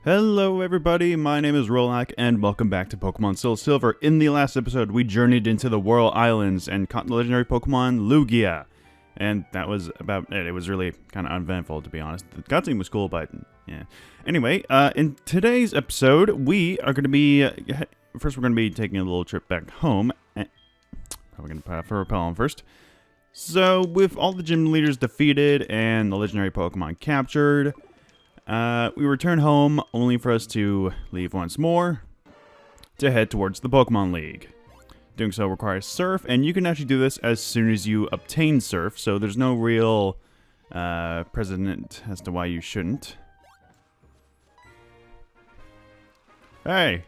Hello everybody, my name is Rolak and welcome back to Pokemon Soul Silver. In the last episode, we journeyed into the Whirl Islands and caught the legendary Pokemon Lugia. And that was about it. It was really kind of uneventful, to be honest. The cutscene was cool, but yeah. Anyway, in today's episode, we are going to be... first, we're going to be taking a little trip back home. And we're going to put for Repel on first. So, with all the gym leaders defeated and the legendary Pokemon captured... we return home, only for us to leave once more to head towards the Pokemon League. Doing so requires Surf, and you can actually do this as soon as you obtain Surf, so there's no real precedent as to why you shouldn't. Hey!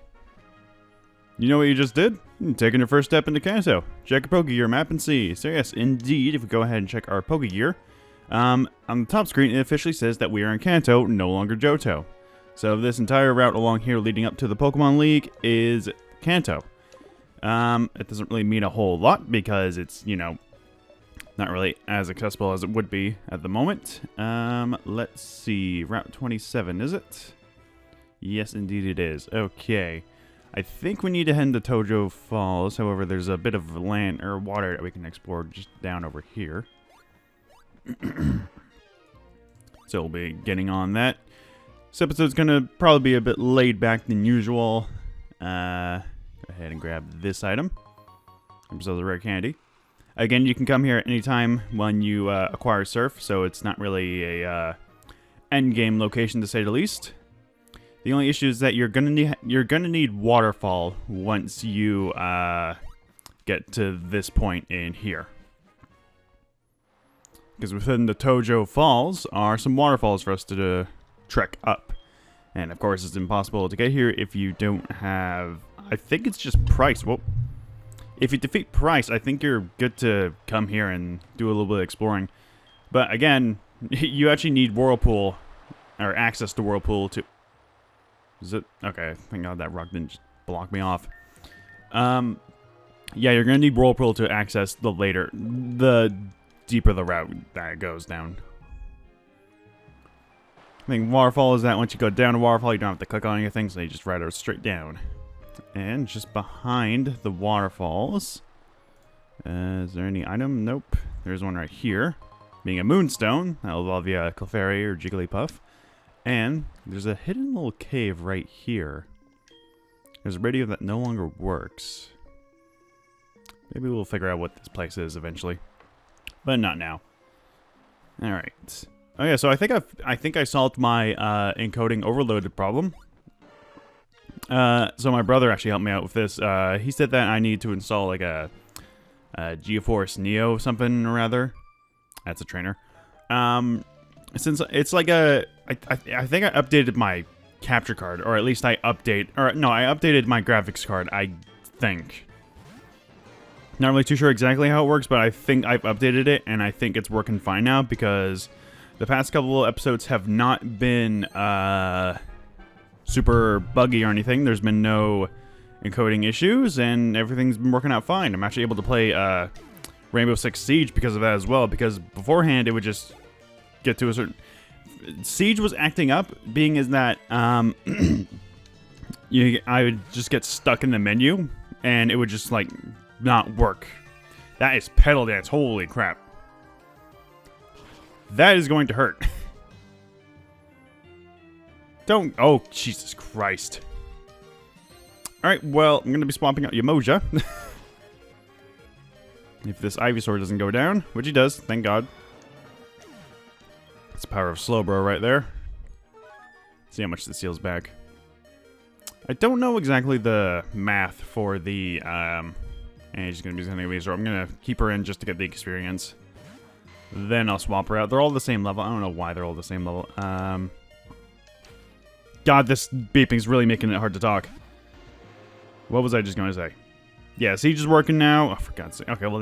You know what you just did? You're taking your first step into Kanto. Check your Pokegear map and see. So yes, indeed, if we go ahead and check our Pokegear, on the top screen, it officially says that we are in Kanto, no longer Johto. So this entire route along here leading up to the Pokemon League is Kanto. It doesn't really mean a whole lot because it's, you know, not really as accessible as it would be at the moment. Let's see, Route 27, is it? Yes, indeed it is. Okay. I think we need to head into Tojo Falls. However, there's a bit of land or water that we can explore just down over here. So we'll be getting on that. This episode's gonna probably be a bit laid back than usual. Go ahead and grab this item. Episode of rare candy. Again, you can come here at any time when you acquire Surf, so it's not really a end game location to say the least. The only issue is that you're gonna need Waterfall once you get to this point in here. Because within the Tojo Falls are some waterfalls for us to trek up. And of course, it's impossible to get here if you don't have... I think it's just Price. Well, if you defeat Price, I think you're good to come here and do a little bit of exploring. But again, you actually need Whirlpool, or access to Whirlpool to... Is it? Okay, thank God that rock didn't just block me off. Yeah, you're going to need Whirlpool to access the deeper the route that it goes down. I think Waterfall is that once you go down to Waterfall, you don't have to click on anything, so you just ride it straight down. And just behind the waterfalls, is there any item? Nope. There's one right here. Being a Moonstone, that'll involve you a Clefairy or Jigglypuff. And there's a hidden little cave right here. There's a radio that no longer works. Maybe we'll figure out what this place is eventually. But not now. Alright. Oh yeah, so I think I solved my encoding overloaded problem. So my brother actually helped me out with this. He said that I need to install like a GeForce Neo something or other. That's a trainer. Since it's like I think I updated my capture card, or at least I updated my graphics card, I think. Not really too sure exactly how it works, but I think I've updated it, and I think it's working fine now, because the past couple of episodes have not been super buggy or anything. There's been no encoding issues, and everything's been working out fine. I'm actually able to play Rainbow Six Siege because of that as well, because beforehand it would just get to a certain... Siege was acting up, being as that I would just get stuck in the menu, and it would just, like... not work. That is pedal dance. Holy crap. That is going to hurt. Don't. Oh, Jesus Christ. Alright, well, I'm going to be swapping out Yamoja. If this Ivysaur doesn't go down, which he does, thank God. It's the power of Slowbro right there. See how much this heals back. I don't know exactly the math for the, and she's going to be using anyway, so I'm going to keep her in just to get the experience. Then I'll swap her out. They're all the same level. I don't know why they're all the same level. God, this beeping's really making it hard to talk. What was I just going to say? Yeah, Siege is working now. Oh, for God's sake. Okay, well,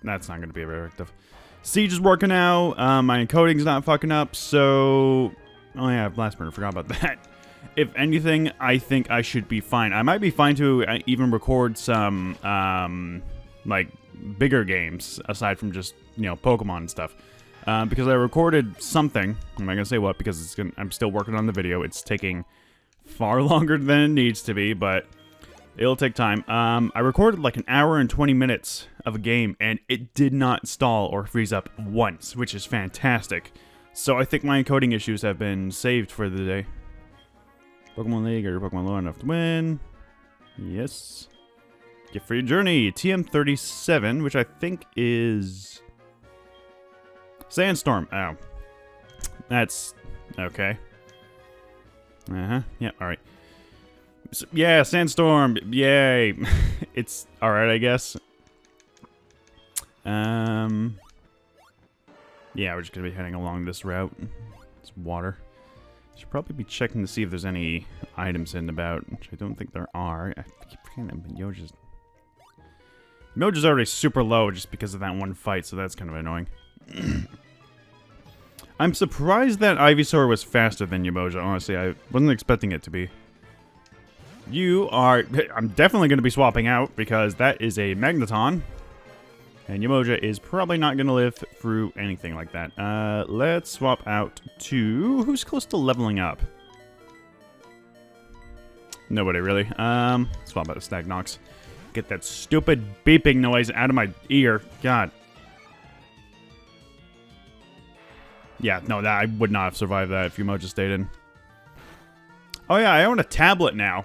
that's not going to be very effective. Siege is working now. My encoding's not fucking up, so... Oh, yeah, Blast Burner. Forgot about that. If anything, I think I should be fine. I might be fine to even record some, like, bigger games, aside from just, you know, Pokemon and stuff. Because I recorded something. I'm not going to say what, because I'm still working on the video. It's taking far longer than it needs to be, but it'll take time. I recorded like an hour and 20 minutes of a game, and it did not stall or freeze up once, which is fantastic. So I think my encoding issues have been saved for the day. Pokemon League or Pokemon low enough to win. Yes. Get for your journey. TM37, which I think is Sandstorm. Oh. That's okay. Uh-huh. Yeah, alright. So, yeah, Sandstorm. Yay. It's alright, I guess. Yeah, we're just gonna be heading along this route. It's water. Should probably be checking to see if there's any items in about, which I don't think there are. I keep forgetting that Yoja's already super low just because of that one fight, so that's kind of annoying. I'm surprised that Ivysaur was faster than Yamoja, honestly. I wasn't expecting it to be. I'm definitely going to be swapping out because that is a Magneton. And Yamoja is probably not going to live through anything like that. Let's swap out to... Who's close to leveling up? Nobody, really. Swap out to Stagnox. Get that stupid beeping noise out of my ear. God. Yeah, no, I would not have survived that if Yamoja stayed in. Oh yeah, I own a tablet now.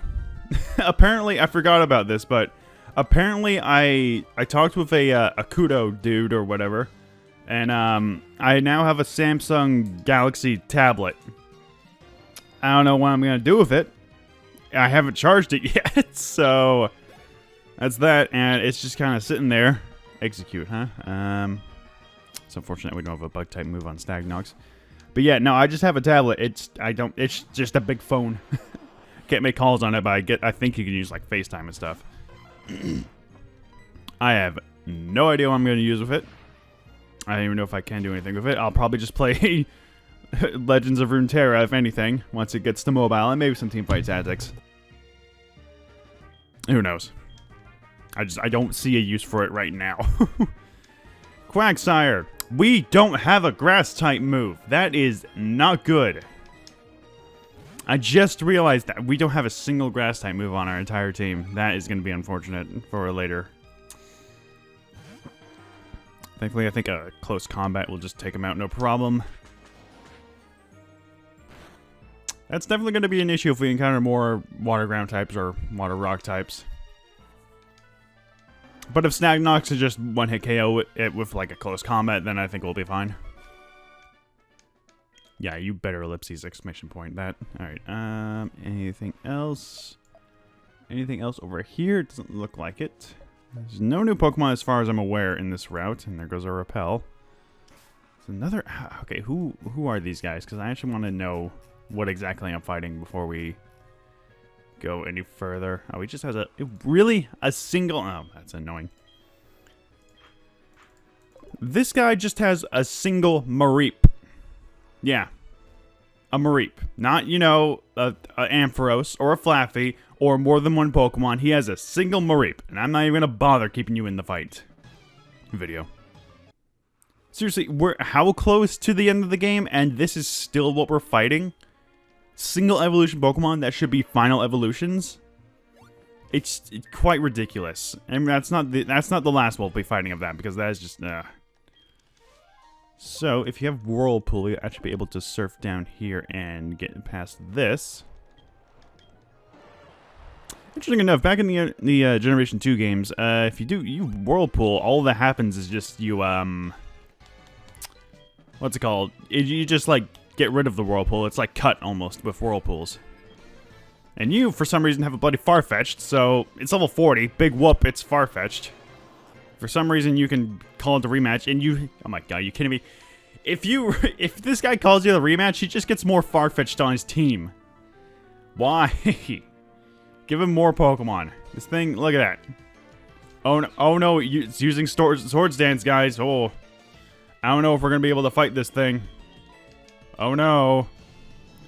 Apparently, I forgot about this, but... Apparently, I talked with a Kudo dude or whatever, and I now have a Samsung Galaxy tablet. I don't know what I'm gonna do with it. I haven't charged it yet, so that's that, and it's just kind of sitting there. Execute, huh? It's unfortunate we don't have a bug type move on Stagnox, but yeah, no, I just have a tablet. It's just a big phone. Can't make calls on it, but I think you can use like FaceTime and stuff. I have no idea what I'm going to use with it. I don't even know if I can do anything with it. I'll probably just play Legends of Runeterra, if anything, once it gets to mobile, and maybe some Teamfight Tactics. Who knows? I don't see a use for it right now. Quagsire. We don't have a Grass-type move. That is not good. I just realized that we don't have a single Grass-type move on our entire team. That is going to be unfortunate for later. Thankfully, I think a close combat will just take him out no problem. That's definitely going to be an issue if we encounter more Water Ground types or Water Rock types. But if Stagnox is just one-hit KO it with like a close combat, then I think we'll be fine. Yeah, you better ellipses, exclamation point that. Alright, anything else? Anything else over here? It doesn't look like it. There's no new Pokemon as far as I'm aware in this route, and there goes our Repel. There's another... Okay, who are these guys? Because I actually want to know what exactly I'm fighting before we go any further. Oh, he just has a... Really? A single... Oh, that's annoying. This guy just has a single Mareep. Yeah, a Mareep. Not, you know, a Ampharos or a Flaffy or more than one Pokemon. He has a single Mareep, and I'm not even going to bother keeping you in the fight. Video. Seriously, we're how close to the end of the game, and this is still what we're fighting? Single evolution Pokemon that should be final evolutions? It's quite ridiculous. And that's not the last we'll be fighting of that, because that is just... So, if you have Whirlpool, you'll actually be able to surf down here and get past this. Interesting enough, back in the Generation 2 games, if you Whirlpool, all that happens is just you, what's it called? You just, like, get rid of the Whirlpool. It's like cut, almost, with Whirlpools. And you, for some reason, have a bloody Farfetch'd, so it's level 40. Big whoop, it's Farfetch'd. For some reason, you can call it the rematch, and you... Oh my god, you kidding me? If this guy calls you the rematch, he just gets more Farfetch'd on his team. Why? Give him more Pokemon. This thing, look at that. Oh no, it's using Swords Dance, guys. Oh. I don't know if we're going to be able to fight this thing. Oh no.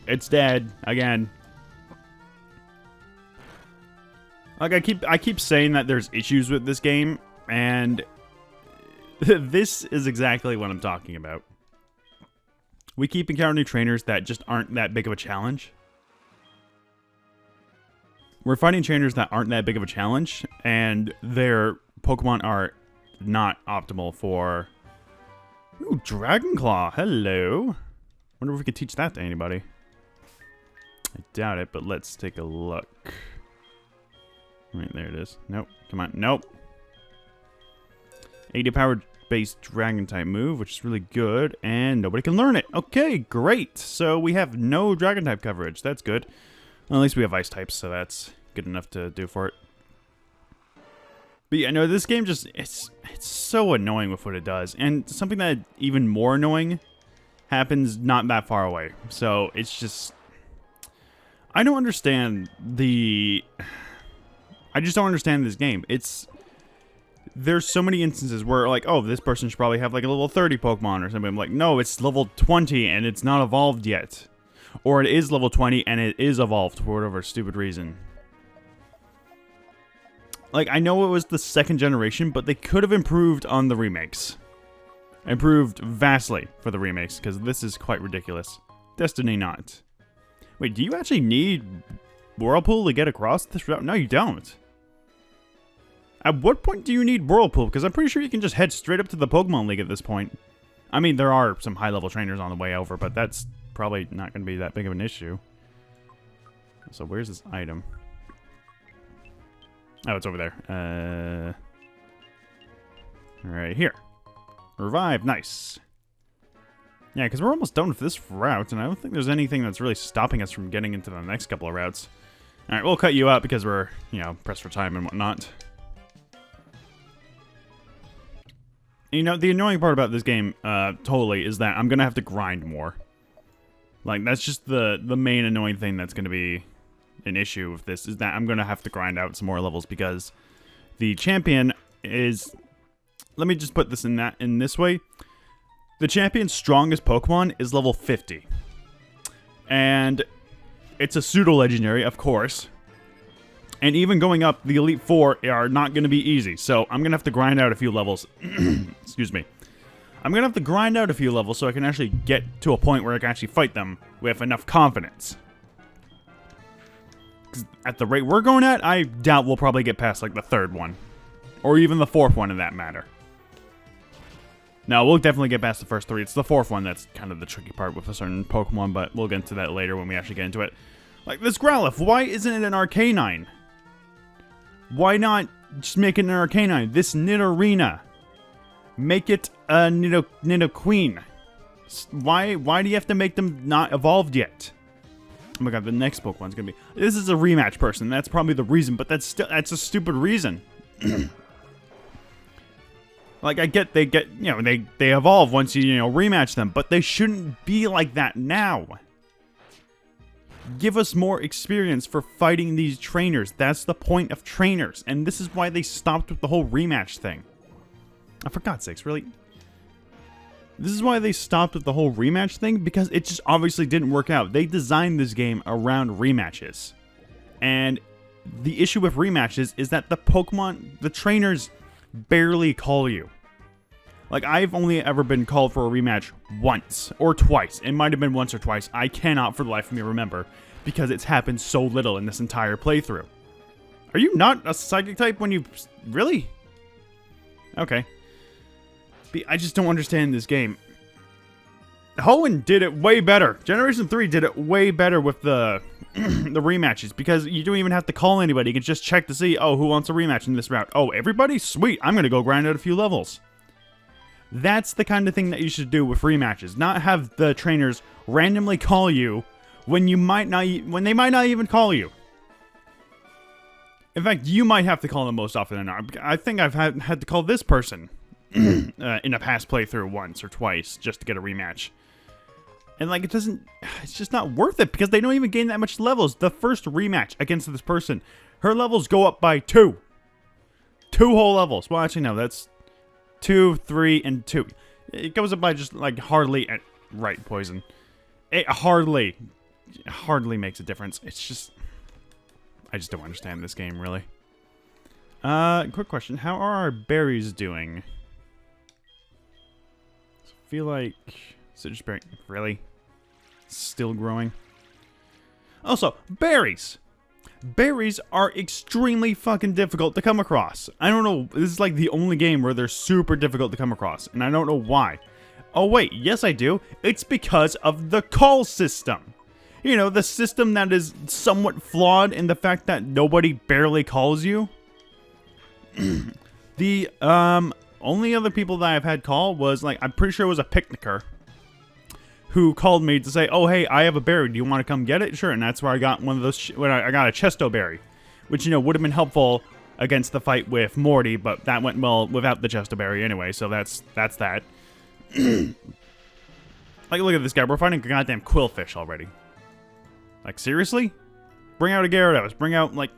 It's dead, again. Like, I keep saying that there's issues with this game, and this is exactly what I'm talking about. We keep encountering trainers that just aren't that big of a challenge. we're fighting trainers that aren't that big of a challenge, and their Pokemon are not optimal for... Ooh, Dragon Claw, hello. Wonder if we could teach that to anybody. I doubt it, but let's take a look. Right, there it is. Nope, come on, nope. 80 power based Dragon type move, which is really good, and nobody can learn it. Okay, great. So we have no Dragon type coverage. That's good. Well, at least we have Ice types, so that's good enough to do for it. But yeah, no, this game just, it's so annoying with what it does. And something that even more annoying happens not that far away. So it's just, I don't understand I just don't understand this game. There's so many instances where, like, oh, this person should probably have, like, a level 30 Pokemon or something. I'm like, no, it's level 20 and it's not evolved yet. Or it is level 20 and it is evolved for whatever stupid reason. Like, I know it was the second generation, but they could have improved on the remakes. Improved vastly for the remakes, because this is quite ridiculous. Destiny not. Wait, do you actually need Whirlpool to get across this route? No, you don't. At what point do you need Whirlpool? Because I'm pretty sure you can just head straight up to the Pokemon League at this point. I mean, there are some high-level trainers on the way over, but that's probably not going to be that big of an issue. So where's this item? Oh, it's over there. Right here. Revive, nice. Yeah, because we're almost done with this route, and I don't think there's anything that's really stopping us from getting into the next couple of routes. Alright, we'll cut you out because we're, you know, pressed for time and whatnot. You know, the annoying part about this game, totally, is that I'm going to have to grind more. Like, that's just the main annoying thing that's going to be an issue with this, is that I'm going to have to grind out some more levels because the champion is... Let me just put this in this way. The champion's strongest Pokemon is level 50. And it's a pseudo-legendary, of course. And even going up, the Elite Four are not going to be easy. So I'm going to have to grind out a few levels. Excuse me. I'm going to have to grind out a few levels so I can actually get to a point where I can actually fight them with enough confidence. 'Cause at the rate we're going at, I doubt we'll probably get past like the third one. Or even the fourth one in that matter. No, we'll definitely get past the first three. It's the fourth one that's kind of the tricky part with a certain Pokemon, but we'll get into that later when we actually get into it. Like, this Growlithe, why isn't it an Arcanine? Why not just make it an Arcanine? This Nidorina, make it a Nidoqueen. Why do you have to make them not evolved yet? Oh my god, the next Pokemon's gonna be... This is a rematch person, that's probably the reason, but that's a stupid reason. Like, I get, they evolve once you, rematch them, but they shouldn't be like that now. Give us more experience for fighting these trainers. That's the point of trainers, and this is why they stopped with the whole rematch thing. Oh, for God's sakes, really? This is why they stopped with the whole rematch thing, because it just obviously didn't work out. They designed this game around rematches. And the issue with rematches is that the trainers barely call you. Like, I've only ever been called for a rematch once or twice. It might have been once or twice. I cannot for the life of me remember, because it's happened so little in this entire playthrough. Are you not a psychic type when you... Really? Okay. I just don't understand this game. Hoenn did it way better. Generation 3 did it way better with the the rematches, because you don't even have to call anybody. You can just check to see, oh, who wants a rematch in this route? Oh, everybody? Sweet. I'm going to go grind out a few levels. That's the kind of thing that you should do with rematches. Not have the trainers randomly call you when they might not even call you. In fact, you might have to call them most often than not. I think I've had to call this person in a past playthrough once or twice just to get a rematch. And, like, it's just not worth it, because they don't even gain that much levels. The first rematch against this person, her levels go up by 2. 2 whole levels. Well, actually, no, that's 2, 3, and 2. It goes up by just, like, hardly... Right, Poison. It hardly makes a difference. It's just... I just don't understand this game, really. Quick question. How are our berries doing? I feel like... Citrus berry... Really? Still growing? Also, berries! Berries are extremely fucking difficult to come across. I don't know, this is like the only game where they're super difficult to come across, and I don't know why. Oh wait, yes I do. It's because of the call system. You know, the system that is somewhat flawed in the fact that nobody barely calls you. The only other people that I've had call was, like, I'm pretty sure it was a picnicker who called me to say, oh, hey, I have a berry. Do you want to come get it? Sure. And that's where I got one of those, I got a chesto berry, which, you know, would have been helpful against the fight with Morty, but that went well without the chesto berry anyway, so that's that. Like, look at this guy. We're fighting a goddamn quillfish already. Like, seriously? Bring out a Gyarados. Bring out, like,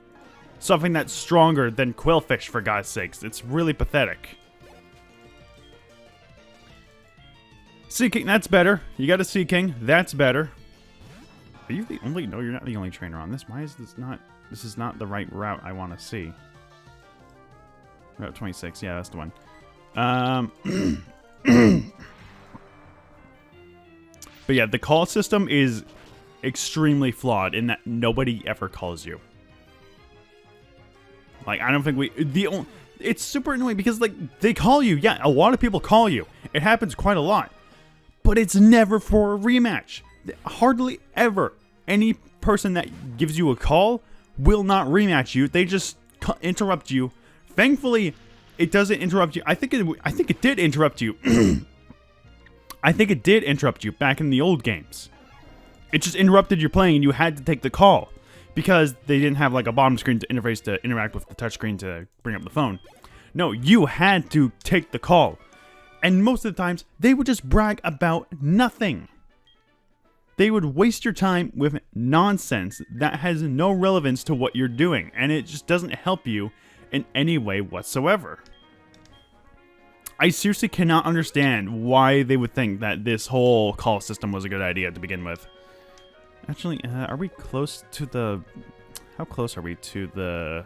something that's stronger than quillfish, for God's sakes. It's really pathetic. Sea King, that's better. You got a Sea King. That's better. Are you the only... No, you're not the only trainer on this. Why is this not... This is not the right route I want to see. Route 26. Yeah, that's the one. But yeah, the call system is extremely flawed in that nobody ever calls you. Like, I don't think we... It's super annoying because, like, they call you. Yeah, a lot of people call you. It happens quite a lot. But it's never for a rematch. Hardly ever any person that gives you a call will not rematch you. They just interrupt you. Thankfully, it doesn't interrupt you. I think it did interrupt you. I think it did interrupt you back in the old games. It just interrupted your playing and you had to take the call because they didn't have, like, a bottom screen to interface to interact with the touchscreen to bring up the phone. No, you had to take the call. And most of the times, they would just brag about nothing. They would waste your time with nonsense that has no relevance to what you're doing, and it just doesn't help you in any way whatsoever. I seriously cannot understand why they would think that this whole call system was a good idea to begin with. Actually, are we close to the... How close are we to the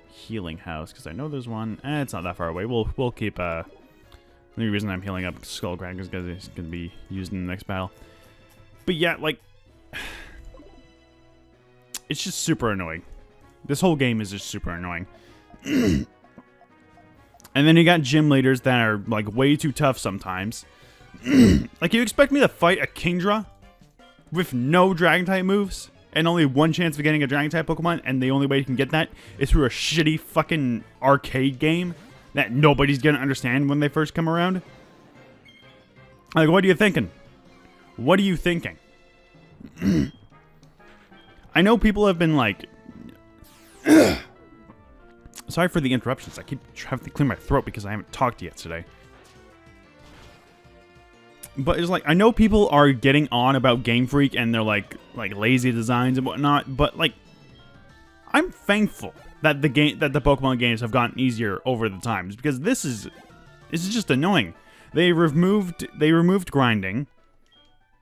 healing house? Because I know there's one. It's not that far away. We'll keep... The only reason I'm healing up Skullcrack is because it's going to be used in the next battle. But yeah, like... It's just super annoying. This whole game is just super annoying. And then you got gym leaders that are, like, way too tough sometimes. Like, you expect me to fight a Kingdra with no Dragon-type moves and only one chance of getting a Dragon-type Pokemon, and the only way you can get that is through a shitty fucking arcade game that nobody's gonna understand when they first come around? Like, what are you thinking? What are you thinking? I know people have been like... Sorry for the interruptions. I keep having to clear my throat because I haven't talked yet today. But it's like, I know people are getting on about Game Freak and they're like lazy designs and whatnot, but like, I'm thankful that the Pokemon games have gotten easier over the times, because this is just annoying. They removed grinding,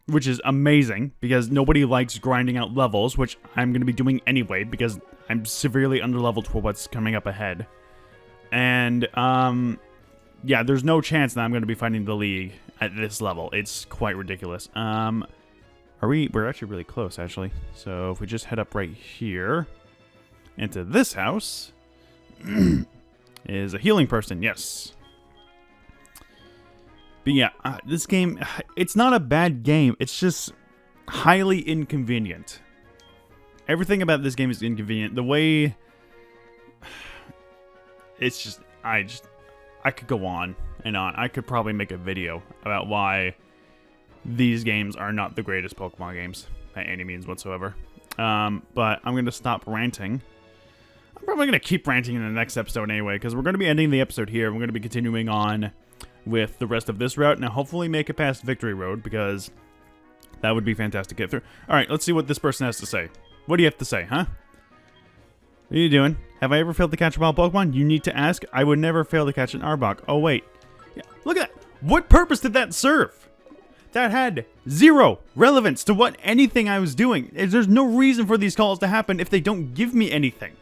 which is amazing because nobody likes grinding out levels, which I'm going to be doing anyway because I'm severely underleveled for what's coming up ahead. And yeah, there's no chance that I'm going to be fighting the League at this level. It's quite ridiculous. We're actually really close, actually. So if we just head up right here into this house is a healing person. Yes. But yeah, this game, it's not a bad game. It's just highly inconvenient. Everything about this game is inconvenient. The way... It's just... I could go on and on. I could probably make a video about why these games are not the greatest Pokemon games by any means whatsoever. But I'm going to stop ranting. I'm probably going to keep ranting in the next episode anyway, because we're going to be ending the episode here. We're going to be continuing on with the rest of this route, and hopefully make it past Victory Road, because that would be fantastic to get through. Alright, let's see what this person has to say. What do you have to say, huh? What are you doing? Have I ever failed to catch a wild Pokemon? You need to ask. I would never fail to catch an Arbok. Oh, wait. Yeah, look at that. What purpose did that serve? That had zero relevance to what anything I was doing. There's no reason for these calls to happen if they don't give me anything.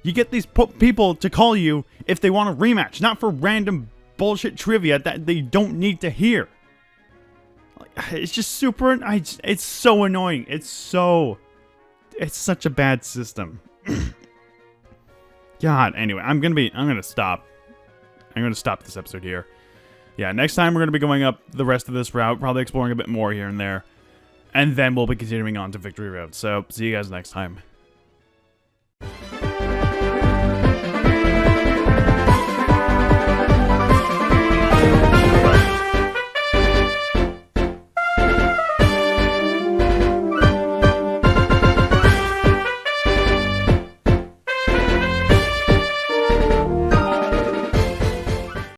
You get these people to call you if they want a rematch, not for random bullshit trivia that they don't need to hear. Like, it's just super... It's so annoying. It's so... It's such a bad system. God, anyway, I'm gonna stop. I'm gonna stop this episode here. Yeah, next time we're gonna be going up the rest of this route, probably exploring a bit more here and there. And then we'll be continuing on to Victory Road. So, see you guys next time.